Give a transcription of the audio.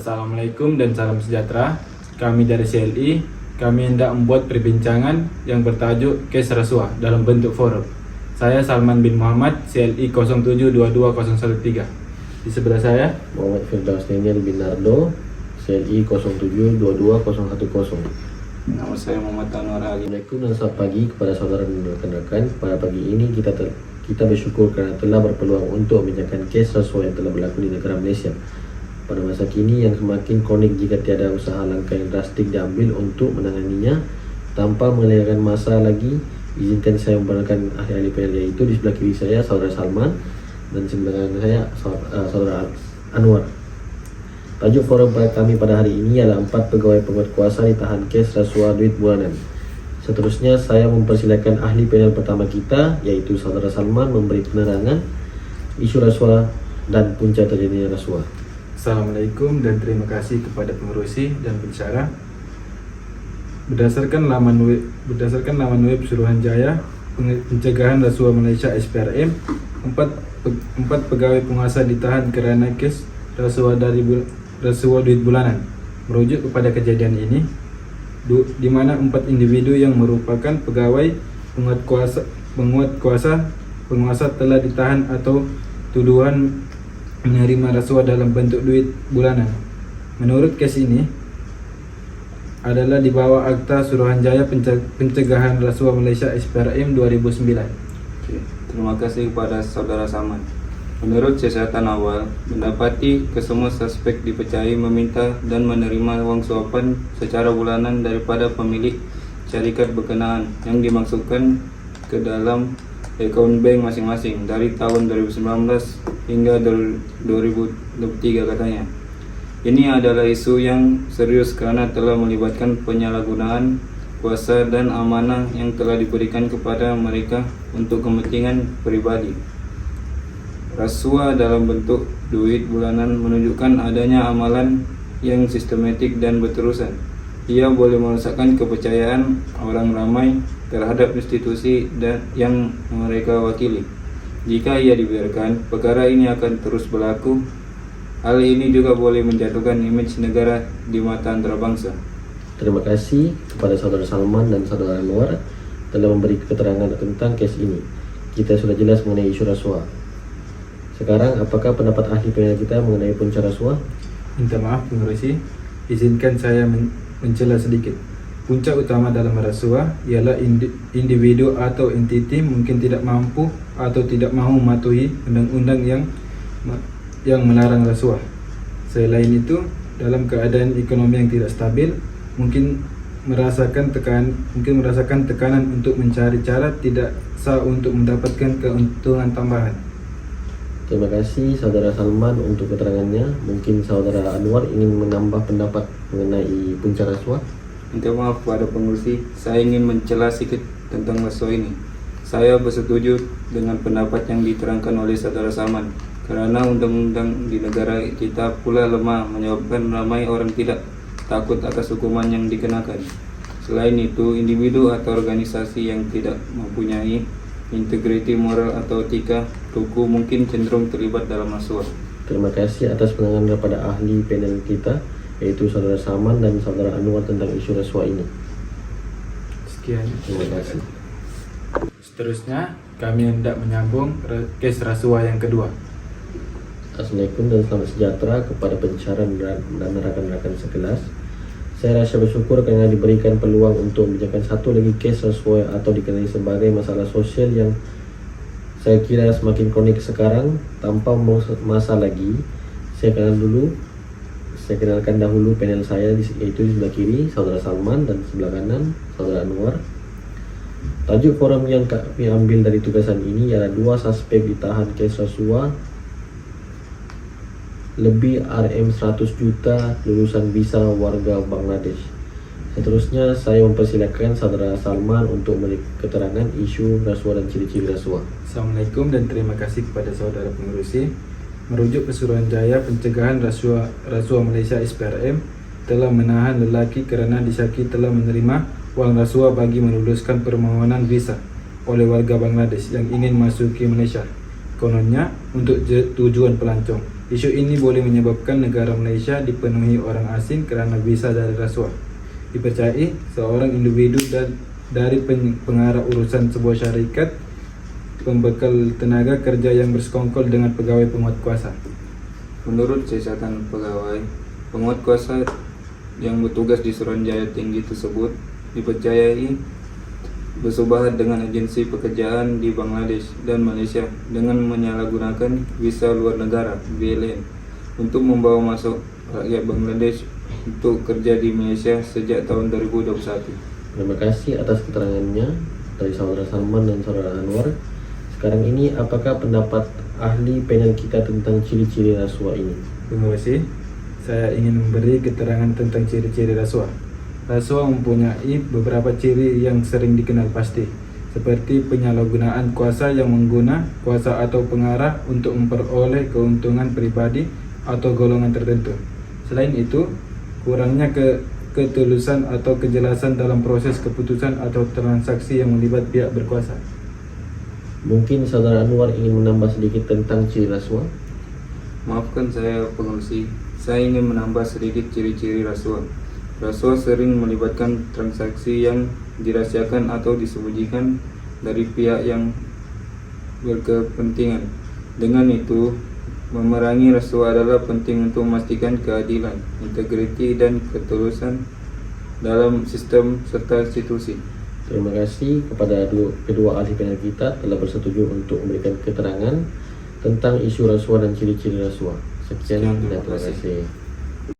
Assalamualaikum dan salam sejahtera. Kami dari CLI, kami hendak membuat perbincangan yang bertajuk Kes Rasuah dalam bentuk forum. Saya Salman bin Muhammad, CLI 0722013. Di sebelah saya Muhammad Firdaus Daniel bin Nardo, CLI 0722010. Nama saya Muhammad Anwar Ali. Assalamualaikum dan selamat pagi kepada saudara dan rekan-rekan. Pada pagi ini kita bersyukur kerana telah berpeluang untuk membincangkan kes rasuah yang telah berlaku di negara Malaysia pada masa kini yang semakin kronik jika tiada usaha langkah yang drastik diambil untuk menanganinya. Tanpa mengelakkan masa lagi, izinkan saya memperkenalkan ahli-ahli panel, iaitu di sebelah kiri saya saudara Salman dan sebelah kanan saya saudara Anwar. Tajuk forum kami pada hari ini adalah 4 pegawai penguat kuasa ditahan kes rasuah duit bulanan. Seterusnya saya mempersilakan ahli panel pertama kita, iaitu saudara Salman, memberi penerangan isu rasuah dan punca terjadinya rasuah. Assalamualaikum dan terima kasih kepada pengerusi dan pensyarah. Berdasarkan laman web Suruhanjaya Pencegahan Rasuah Malaysia SPRM, 4 pegawai penguasa ditahan kerana kes rasuah duit bulanan. Merujuk kepada kejadian ini, di mana 4 individu yang merupakan pegawai penguasa telah ditahan atau tuduhan menerima rasuah dalam bentuk duit bulanan. Menurut kes ini adalah di bawah Akta Suruhanjaya Pencegahan Rasuah Malaysia SPRM 2009. Terima kasih kepada saudara Salman. Menurut siasatan awal, mendapati kesemua suspek dipercayai meminta dan menerima wang suapan secara bulanan daripada pemilik syarikat berkenaan yang dimasukkan ke dalam akaun bank masing-masing dari tahun 2019 hingga 2023 katanya. Ini adalah isu yang serius kerana telah melibatkan penyalahgunaan kuasa dan amanah yang telah diberikan kepada mereka untuk kepentingan pribadi. Rasuah dalam bentuk duit bulanan menunjukkan adanya amalan yang sistematik dan berterusan. Ia boleh merosakkan kepercayaan orang ramai terhadap institusi yang mereka wakili. Jika ia dibiarkan, perkara ini akan terus berlaku. Hal ini juga boleh menjatuhkan imej negara di mata antarabangsa. Terima kasih kepada saudara Salman dan saudara Anwar telah memberi keterangan tentang kes ini. Kita sudah jelas mengenai isu rasuah. Sekarang, apakah pendapat ahli panel kita mengenai punca rasuah? Minta maaf pengerusi, izinkan saya mencela sedikit. Punca utama dalam rasuah ialah individu atau entiti mungkin tidak mampu atau tidak mahu mematuhi undang-undang yang melarang rasuah. Selain itu, dalam keadaan ekonomi yang tidak stabil, mungkin merasakan tekanan untuk mencari cara tidak sah untuk mendapatkan keuntungan tambahan. Terima kasih saudara Salman untuk keterangannya. Mungkin saudara Anwar ingin menambah pendapat mengenai punca rasuah. Minta maaf kepada pengurusi, saya ingin mencela sedikit tentang rasuah ini. Saya bersetuju dengan pendapat yang diterangkan oleh saudara Salman, kerana undang-undang di negara kita pula lemah menyebabkan ramai orang tidak takut atas hukuman yang dikenakan. Selain itu, individu atau organisasi yang tidak mempunyai integriti moral atau etika tuku mungkin cenderung terlibat dalam rasuah. Terima kasih atas penanganan daripada ahli panel kita, yaitu saudara Salman dan saudara Anwar tentang isu rasuah ini. Sekian. Terima kasih. Seterusnya, kami hendak menyambung kes rasuah yang kedua. Assalamualaikum dan selamat sejahtera kepada pensyarah dan rakan-rakan sekelas. Saya rasa bersyukur kerana diberikan peluang untuk membincangkan satu lagi kes rasuah atau dikenali sebagai masalah sosial yang saya kira semakin kronik sekarang. Tanpa masa lagi, saya kenalkan dahulu panel saya, yaitu di sebelah kiri saudara Salman dan sebelah kanan saudara Anwar. Tajuk forum yang kami ambil dari tugasan ini ialah 2 suspek ditahan kes rasuah lebih RM100 juta lulusan visa warga Bangladesh. Seterusnya saya mempersilakan saudara Salman untuk memberi keterangan isu rasuah dan ciri-ciri rasuah. Assalamualaikum dan terima kasih kepada saudara pengerusi. Merujuk ke Suruhanjaya Pencegahan Rasuah Malaysia SPRM telah menahan lelaki kerana disyaki telah menerima wang rasuah bagi meluluskan permohonan visa oleh warga Bangladesh yang ingin masuki Malaysia, kononnya untuk tujuan pelancong. Isu ini boleh menyebabkan negara Malaysia dipenuhi orang asing kerana visa dari rasuah. Dipercayai seorang individu dari pengarah urusan sebuah syarikat pembekal tenaga kerja yang bersekongkol dengan pegawai penguat kuasa. Menurut siasatan pegawai, penguat kuasa yang bertugas di Suruhanjaya Tinggi tersebut dipercayai bersubahat dengan agensi pekerjaan di Bangladesh dan Malaysia dengan menyalahgunakan visa luar negara (VLN) untuk membawa masuk rakyat Bangladesh untuk kerja di Malaysia sejak tahun 2021. Terima kasih atas keterangannya dari saudara Salman dan saudara Anwar. Sekarang ini apakah pendapat ahli panel kita tentang ciri-ciri rasuah ini? Terima kasih. Saya ingin memberi keterangan tentang ciri-ciri rasuah. Rasuah mempunyai beberapa ciri yang sering dikenal pasti, seperti penyalahgunaan kuasa yang mengguna kuasa atau pengarah untuk memperoleh keuntungan pribadi atau golongan tertentu. Selain itu, kurangnya ketulusan atau kejelasan dalam proses keputusan atau transaksi yang melibat pihak berkuasa. Mungkin saudara Anwar ingin menambah sedikit tentang ciri rasuah? Maafkan saya pengerusi, saya ingin menambah sedikit ciri-ciri rasuah. Rasuah sering melibatkan transaksi yang dirahasiakan atau disembunyikan dari pihak yang berkepentingan. Dengan itu, memerangi rasuah adalah penting untuk memastikan keadilan, integriti dan ketulusan dalam sistem serta institusi. Terima kasih kepada kedua ahli panel kita telah bersetuju untuk memberikan keterangan tentang isu rasuah dan ciri-ciri rasuah. Sekian dan terima kasih.